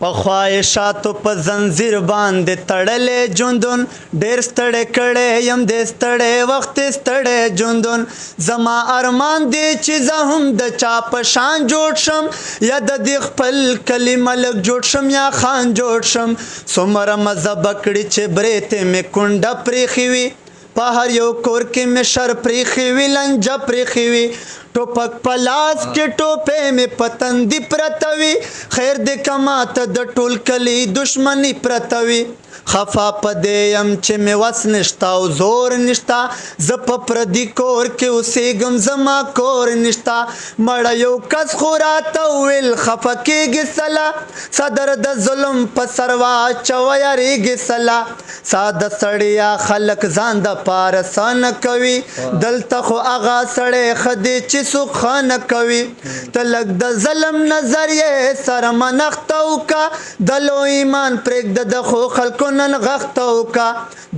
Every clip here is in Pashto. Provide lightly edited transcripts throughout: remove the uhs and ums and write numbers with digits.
په خواهشاتو په زنځیر باندې تړلې ژوندون ډېر ستړی کړی یم دې ستړی وخت ستړی ژوندون زما ارمان دی چې زه هم د چا په شان جوړ شم یا د دې خپل کلي ملک جوړ شم یا خان جوړ شم څومره مزه به کړي چې برېتې مې کونډه پرېښې وي په هر یو کور کې مې شر پرېښې وي لنجه پرېښې وي ټوپک په لاس کې ټوپې مې په تندي پرته وي خیر دې که ماته د ټول کلي دشمني پرته وي خفا په دې یم چې مې وس نشته او زور نشته زه په پردي کور کې اوسېږم زما کور نشته مړه یو کس خو راته وویل خفه کېږي سله صدر د ظلم په سر واچوه یارېږي سله ساده سړیا خلک ځان دپاره څه نه کوي دلته خو هغه سړی ښه دی چې څوک ښه نه کوي ته لږ د ظلم نظریې سره منښته وکړه د لو ایمان پرېږده د ښو خلکو نن غښته وکړه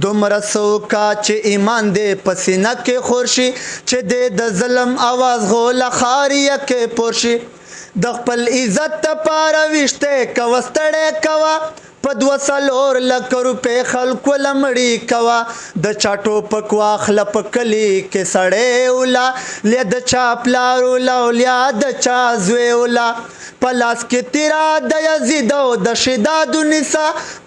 دومره څه وکړه چې ایمان دې په سینه کې خور شي چې دې د ظلم اواز غوله ښاریه کې پور شي د خپل عزت دپاره ویښتې کوه ستړی کوه په 2 لکه روپۍ خلکو له مړي کوه د چا ټوپک واخله په کلي کې سړی وله لیا د چا پلار وله او لیا د چا زوی وله په لاس کې تیرا د یزید او د شداد ونیسه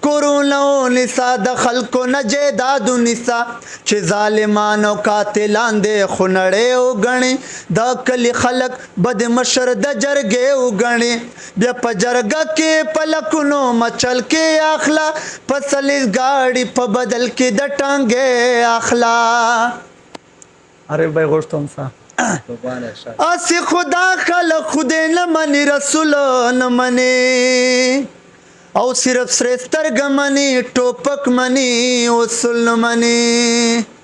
کورونه ونیسه د خلکو نه جیداد ونیسه چې ظالمان او قاتلان دې خو نړۍ وګڼي د کلي خلک به د مشر د جرګې وګڼي بیا په جرګه کې په لکونو مچل کې اخلا په سلیس گاڑی په بدل کې د ټانګې اخلا اره بای غوشتم سا اسی خدا خلق خودے نہ منی رسول نہ منی او صرف سرسترگ منی ٹوپک منی اصول نہ منی